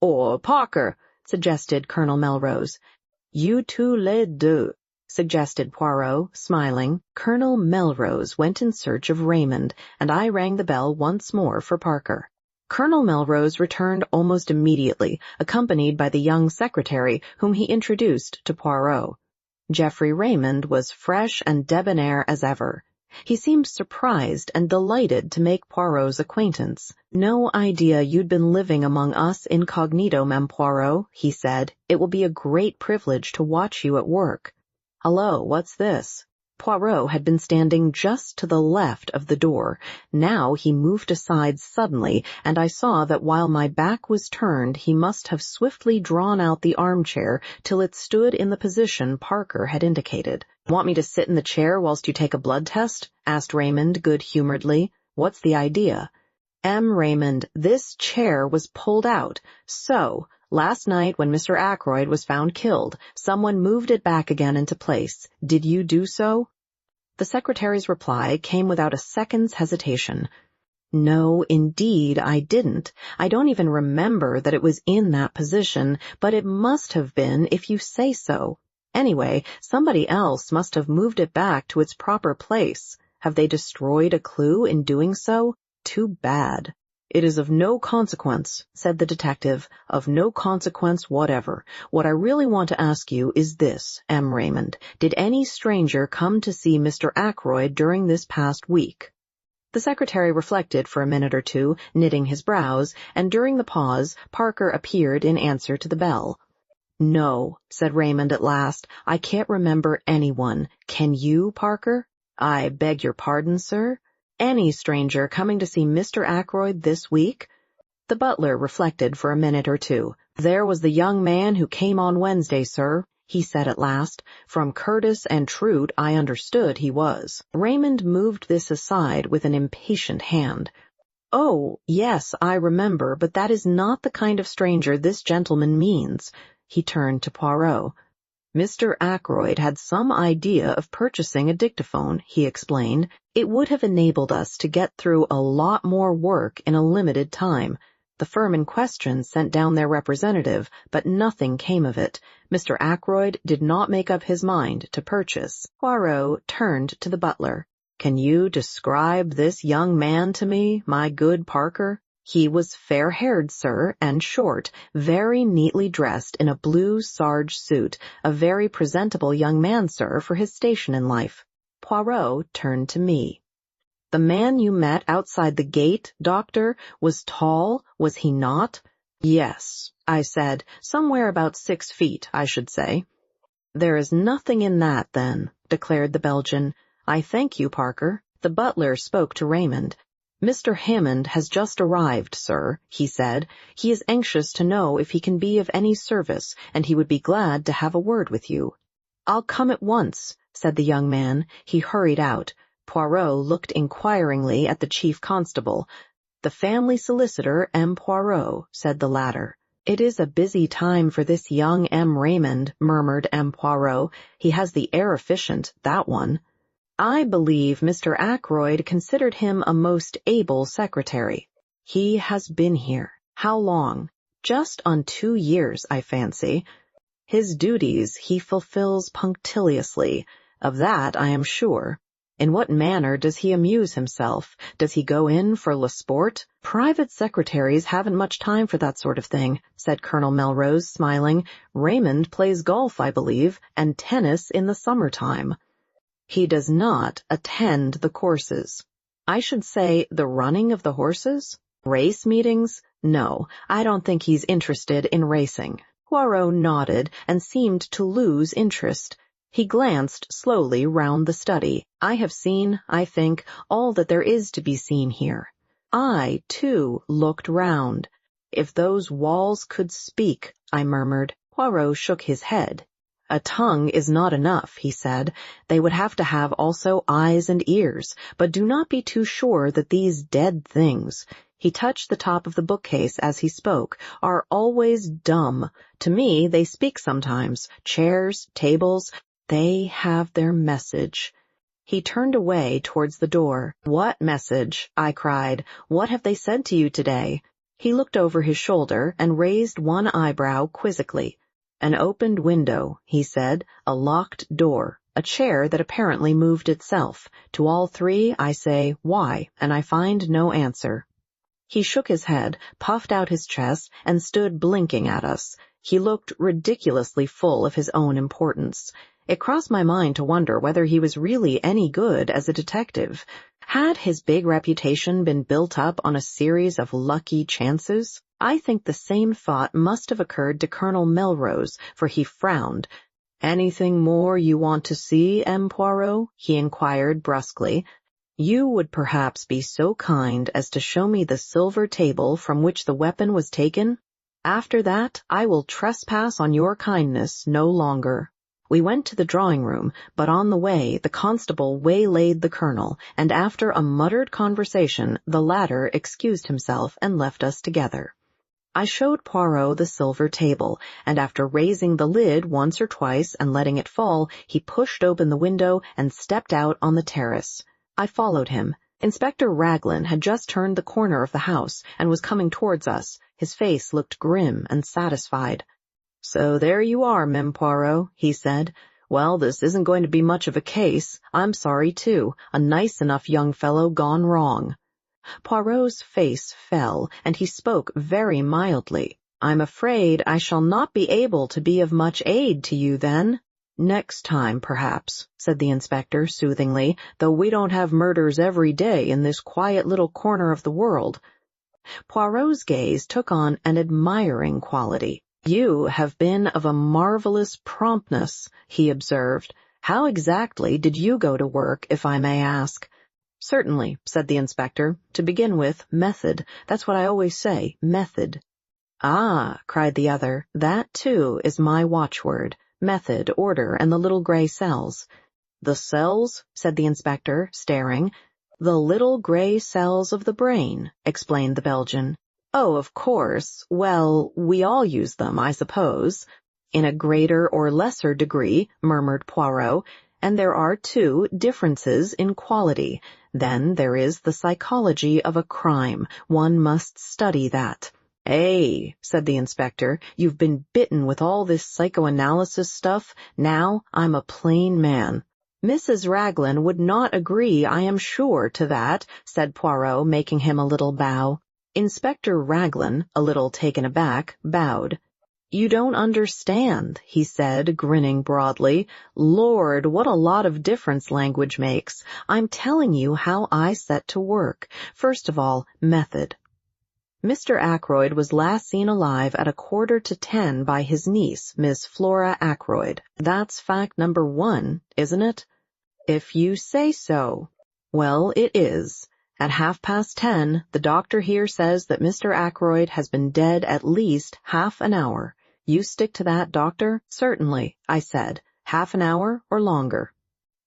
Or Parker, suggested Colonel Melrose. You two les deux, suggested Poirot, smiling. Colonel Melrose went in search of Raymond, and I rang the bell once more for Parker. Colonel Melrose returned almost immediately, accompanied by the young secretary, whom he introduced to Poirot. Geoffrey Raymond was fresh and debonair as ever. He seemed surprised and delighted to make Poirot's acquaintance. No idea you'd been living among us incognito, Mem Poirot, he said. It will be a great privilege to watch you at work. Hello, what's this? Poirot had been standing just to the left of the door. Now he moved aside suddenly, and I saw that while my back was turned, he must have swiftly drawn out the armchair till it stood in the position Parker had indicated. Want me to sit in the chair whilst you take a blood test? Asked Raymond good-humoredly. What's the idea? Raymond, this chair was pulled out. So, last night when Mr. Ackroyd was found killed, someone moved it back again into place. Did you do so? The secretary's reply came without a second's hesitation. No, indeed, I didn't. I don't even remember that it was in that position, but it must have been if you say so. Anyway, somebody else must have moved it back to its proper place. Have they destroyed a clue in doing so? Too bad. It is of no consequence, said the detective, of no consequence whatever. What I really want to ask you is this, M. Raymond. Did any stranger come to see Mr. Ackroyd during this past week? The secretary reflected for a minute or two, knitting his brows, and during the pause, Parker appeared in answer to the bell. No, said Raymond at last, I can't remember anyone. Can you, Parker? I beg your pardon, sir? Any stranger coming to see Mr. Ackroyd this week? The butler reflected for a minute or two. There was the young man who came on Wednesday, sir, he said at last. From Curtis and Trout I understood he was. Raymond moved this aside with an impatient hand. Oh, yes, I remember, but that is not the kind of stranger this gentleman means. He turned to Poirot. Mr. Ackroyd had some idea of purchasing a dictaphone, he explained. It would have enabled us to get through a lot more work in a limited time. The firm in question sent down their representative, but nothing came of it. Mr. Ackroyd did not make up his mind to purchase. Poirot turned to the butler. Can you describe this young man to me, my good Parker? He was fair-haired, sir, and short, very neatly dressed in a blue sarge suit, a very presentable young man, sir, for his station in life. Poirot turned to me. The man you met outside the gate, doctor, was tall, was he not? Yes, I said, somewhere about 6 feet, I should say. There is nothing in that, then, declared the Belgian. I thank you, Parker. The butler spoke to Raymond. Mr. Hammond has just arrived, sir, he said. He is anxious to know if he can be of any service, and he would be glad to have a word with you. I'll come at once, said the young man. He hurried out. Poirot looked inquiringly at the chief constable. The family solicitor, M. Poirot, said the latter. It is a busy time for this young M. Raymond, murmured M. Poirot. He has the air efficient, that one. I believe Mr. Ackroyd considered him a most able secretary. He has been here. How long? Just on 2 years, I fancy. His duties he fulfills punctiliously. Of that I am sure. In what manner does he amuse himself? Does he go in for le sport? Private secretaries haven't much time for that sort of thing, said Colonel Melrose, smiling. Raymond plays golf, I believe, and tennis in the summer-time. He does not attend the courses. I should say the running of the horses? Race meetings? No, I don't think he's interested in racing. Poirot nodded and seemed to lose interest. He glanced slowly round the study. I have seen, I think, all that there is to be seen here. I, too, looked round. If those walls could speak, I murmured. Poirot shook his head. A tongue is not enough, he said. They would have to have also eyes and ears, but do not be too sure that these dead things, he touched the top of the bookcase as he spoke, are always dumb. To me, they speak sometimes. Chairs, tables, they have their message. He turned away towards the door. What message? I cried. What have they said to you today? He looked over his shoulder and raised one eyebrow quizzically. An opened window, he said, a locked door, a chair that apparently moved itself. To all three I say, why, and I find no answer. He shook his head, puffed out his chest, and stood blinking at us. He looked ridiculously full of his own importance. It crossed my mind to wonder whether he was really any good as a detective. Had his big reputation been built up on a series of lucky chances? I think the same thought must have occurred to Colonel Melrose, for he frowned. "Anything more you want to see, M. Poirot?" he inquired brusquely. "You would perhaps be so kind as to show me the silver table from which the weapon was taken? After that, I will trespass on your kindness no longer." We went to the drawing-room, but on the way the constable waylaid the colonel, and after a muttered conversation the latter excused himself and left us together. I showed Poirot the silver table, and after raising the lid once or twice and letting it fall, he pushed open the window and stepped out on the terrace. I followed him. Inspector Raglan had just turned the corner of the house and was coming towards us. His face looked grim and satisfied. "So there you are, Mem Poirot," he said. "Well, this isn't going to be much of a case. I'm sorry, too. A nice enough young fellow gone wrong." Poirot's face fell, and he spoke very mildly. "I'm afraid I shall not be able to be of much aid to you, then." "Next time, perhaps," said the inspector soothingly, "though we don't have murders every day in this quiet little corner of the world." Poirot's gaze took on an admiring quality. "You have been of a marvelous promptness," he observed. "How exactly did you go to work, if I may ask?" "Certainly," said the inspector. "To begin with, method. That's what I always say, method." "Ah," cried the other, "that, too, is my watchword. Method, order, and the little gray cells." "The cells?" said the inspector, staring. "The little gray cells of the brain," explained the Belgian. "Oh, of course. Well, we all use them, I suppose." "In a greater or lesser degree," murmured Poirot. "And there are, too, differences in quality. Then there is the psychology of a crime. One must study that." "Eh," said the inspector, "you've been bitten with all this psychoanalysis stuff. Now I'm a plain man." "Mrs. Raglan would not agree, I am sure, to that," said Poirot, making him a little bow. Inspector Raglan, a little taken aback, bowed. "You don't understand," he said, grinning broadly. "Lord, what a lot of difference language makes. I'm telling you how I set to work. First of all, method. Mr. Ackroyd was last seen alive at 9:45 by his niece, Miss Flora Ackroyd. That's fact number 1, isn't it?" "If you say so." "Well, it is. At 10:30, the doctor here says that Mr. Ackroyd has been dead at least half an hour. You stick to that, doctor?" "Certainly," I said. "Half an hour or longer."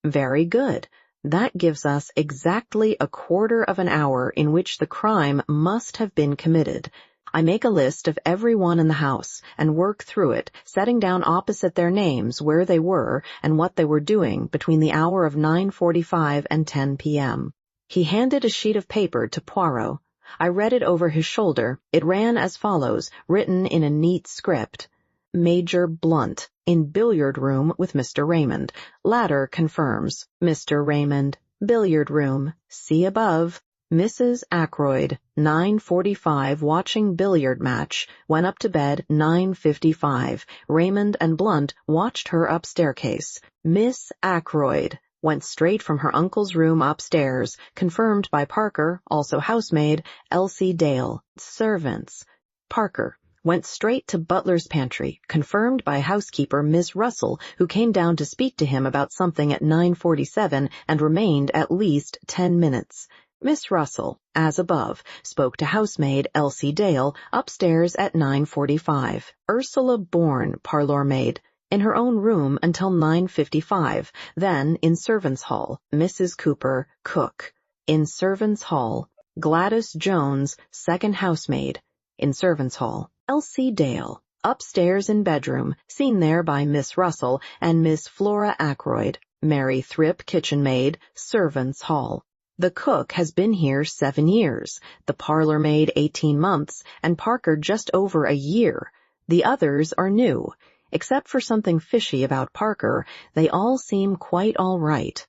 "Very good. That gives us exactly a quarter of an hour in which the crime must have been committed. I make a list of every one in the house and work through it, setting down opposite their names where they were and what they were doing between the hour of 9:45 and 10 p.m. He handed a sheet of paper to Poirot. I read it over his shoulder. It ran as follows, written in a neat script. Major Blunt, in billiard room with Mr. Raymond. Latter confirms. Mr. Raymond, billiard room. See above. Mrs. Ackroyd, 9:45, watching billiard match. Went up to bed 9:55. Raymond and Blunt watched her up staircase. Miss Ackroyd went straight from her uncle's room upstairs, confirmed by Parker, also housemaid, Elsie Dale. Servants. Parker, went straight to butler's pantry, confirmed by housekeeper Miss Russell, who came down to speak to him about something at 9:47 and remained at least 10 minutes. Miss Russell, as above, spoke to housemaid Elsie Dale upstairs at 9:45. Ursula Bourne, parlour maid, in her own room until 9:55. Then, in servants' hall, Mrs. Cooper, cook. In servants' hall, Gladys Jones, second housemaid. In servants' hall, Elsie Dale, upstairs in bedroom, seen there by Miss Russell and Miss Flora Ackroyd. Mary Thripp, kitchen maid, servants' hall. The cook has been here 7 years, the parlour maid 18 months, and Parker just over a year. The others are new. Except for something fishy about Parker, they all seem quite all right.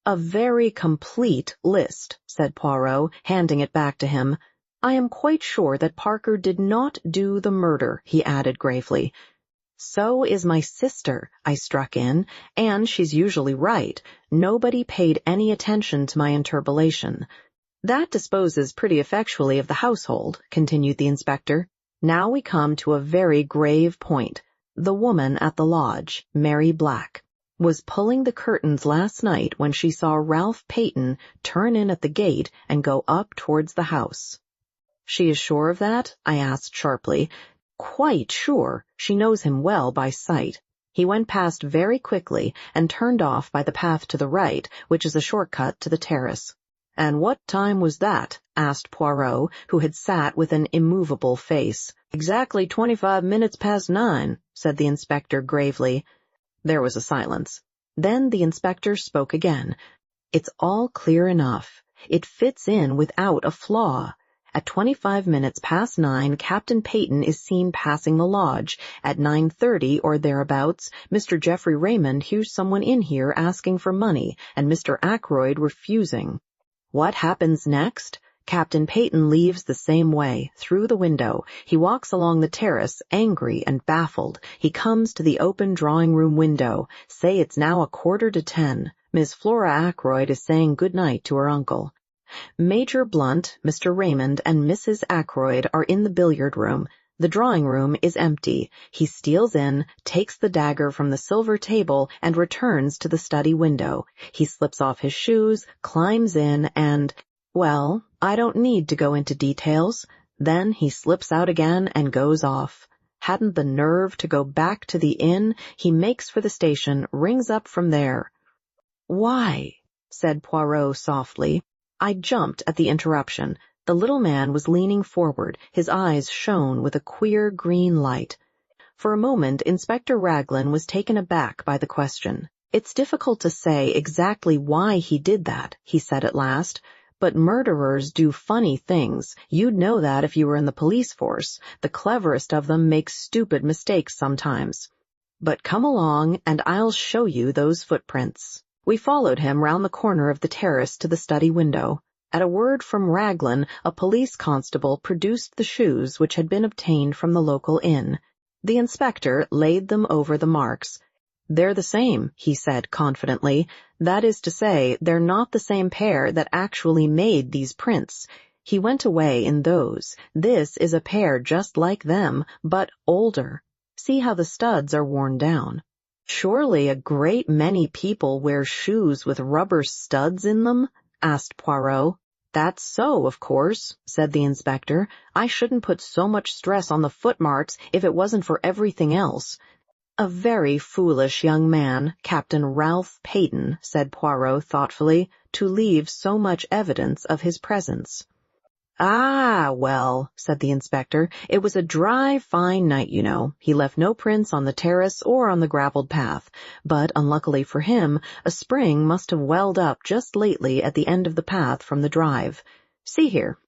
"A very complete list," said Poirot, handing it back to him. "I am quite sure that Parker did not do the murder," he added gravely. "So is my sister," I struck in, "and she's usually right. Nobody paid any attention to my interpolation." "That disposes pretty effectually of the household," continued the inspector. "Now we come to a very grave point. The woman at the lodge, Mary Black, was pulling the curtains last night when she saw Ralph Peyton turn in at the gate and go up towards the house." "She is sure of that?" I asked sharply. "Quite sure. She knows him well by sight. He went past very quickly and turned off by the path to the right, which is a shortcut to the terrace." "And what time was that?" asked Poirot, who had sat with an immovable face. "Exactly 25 minutes past 9, said the inspector gravely. There was a silence. Then the inspector spoke again. "It's all clear enough. It fits in without a flaw. At 25 minutes past 9, Captain Peyton is seen passing the lodge. At 9:30 or thereabouts, Mr. Geoffrey Raymond hears someone in here asking for money, and Mr. Ackroyd refusing. What happens next? Captain Peyton leaves the same way, through the window. He walks along the terrace, angry and baffled. He comes to the open drawing-room window. Say it's now 9:45. Miss Flora Ackroyd is saying good night to her uncle. Major Blunt, Mr. Raymond, and Mrs. Ackroyd are in the billiard-room. The drawing-room is empty. He steals in, takes the dagger from the silver table, and returns to the study window. He slips off his shoes, climbs in, and, well, I don't need to go into details. Then he slips out again and goes off. Hadn't the nerve to go back to the inn. He makes for the station, rings up from there." "Why?" said Poirot softly. I jumped at the interruption. The little man was leaning forward. His eyes shone with a queer green light. For a moment, Inspector Raglan was taken aback by the question. "It's difficult to say exactly why he did that," he said at last. "But murderers do funny things. You'd know that if you were in the police force. The cleverest of them make stupid mistakes sometimes. But come along, and I'll show you those footprints." We followed him round the corner of the terrace to the study window. At a word from Raglan, a police constable produced the shoes which had been obtained from the local inn. The inspector laid them over the marks. "They're the same," he said confidently. "That is to say, they're not the same pair that actually made these prints. He went away in those. This is a pair just like them, but older. See how the studs are worn down." "Surely a great many people wear shoes with rubber studs in them?" asked Poirot. "That's so, of course," said the inspector. "I shouldn't put so much stress on the footmarks if it wasn't for everything else." "A very foolish young man, Captain Ralph Peyton," said Poirot thoughtfully, "to leave so much evidence of his presence." "Ah, well," said the inspector, "it was a dry, fine night, you know. He left no prints on the terrace or on the gravelled path. But, unluckily for him, a spring must have welled up just lately at the end of the path from the drive. See here.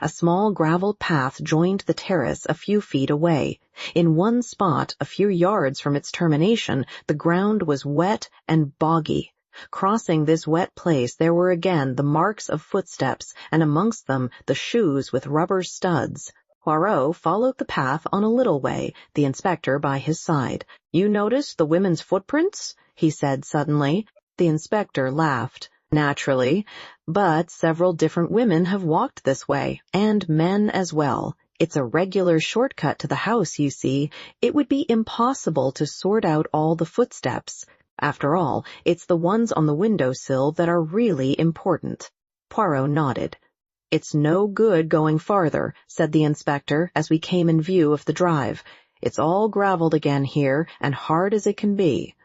A small gravelled path joined the terrace a few feet away. In one spot, a few yards from its termination, the ground was wet and boggy. Crossing this wet place there were again the marks of footsteps, and amongst them the shoes with rubber studs. Poirot followed the path on a little way, the inspector by his side. "You noticed the women's footprints?" he said suddenly. The inspector laughed. "Naturally, but several different women have walked this way, and men as well. It's a regular shortcut to the house, you see. It would be impossible to sort out all the footsteps. After all, it's the ones on the windowsill that are really important." Poirot nodded. "It's no good going farther," said the inspector as we came in view of the drive. "It's all gravelled again here, and hard as it can be."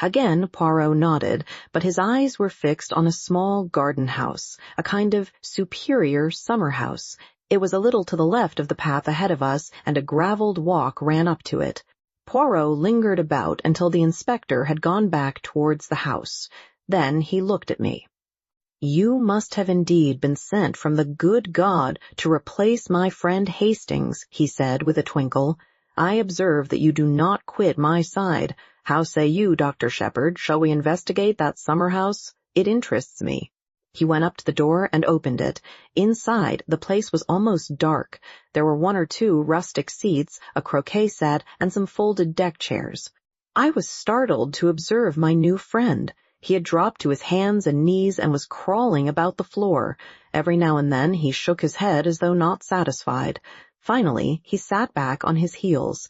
Again Poirot nodded, but his eyes were fixed on a small garden house, a kind of superior summer house. It was a little to the left of the path ahead of us, and a gravelled walk ran up to it. Poirot lingered about until the inspector had gone back towards the house. Then he looked at me. "You must have indeed been sent from the good God to replace my friend Hastings," he said with a twinkle. "I observe that you do not quit my side. How say you, Dr. Shepherd, shall we investigate that summer house? It interests me." He went up to the door and opened it. Inside, the place was almost dark. There were 1 or 2 rustic seats, a croquet set, and some folded deck chairs. I was startled to observe my new friend. He had dropped to his hands and knees and was crawling about the floor. Every now and then he shook his head as though not satisfied. Finally, he sat back on his heels.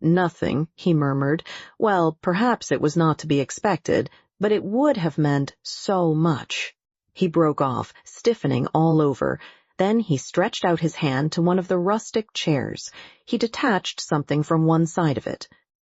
"Nothing," he murmured. "Well, perhaps it was not to be expected, but it would have meant so much." He broke off, stiffening all over. Then he stretched out his hand to one of the rustic chairs. He detached something from one side of it.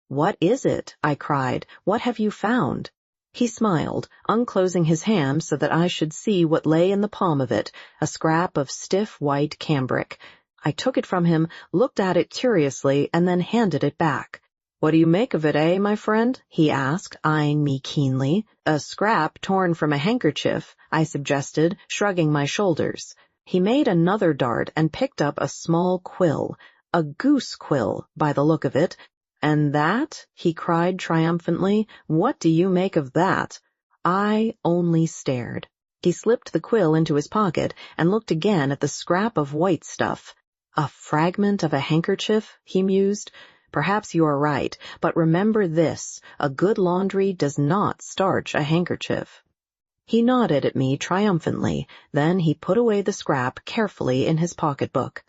"What is it?" I cried. "What have you found?" He smiled, unclosing his hand so that I should see what lay in the palm of it, a scrap of stiff white cambric. I took it from him, looked at it curiously, and then handed it back. "What do you make of it, my friend?" he asked, eyeing me keenly. "A scrap torn from a handkerchief," I suggested, shrugging my shoulders. He made another dart and picked up a small quill, a goose quill, by the look of it. "And that?" he cried triumphantly. "What do you make of that?" I only stared. He slipped the quill into his pocket and looked again at the scrap of white stuff. "A fragment of a handkerchief," he mused. "Perhaps you are right, but remember this, a good laundry does not starch a handkerchief." He nodded at me triumphantly, then he put away the scrap carefully in his pocketbook.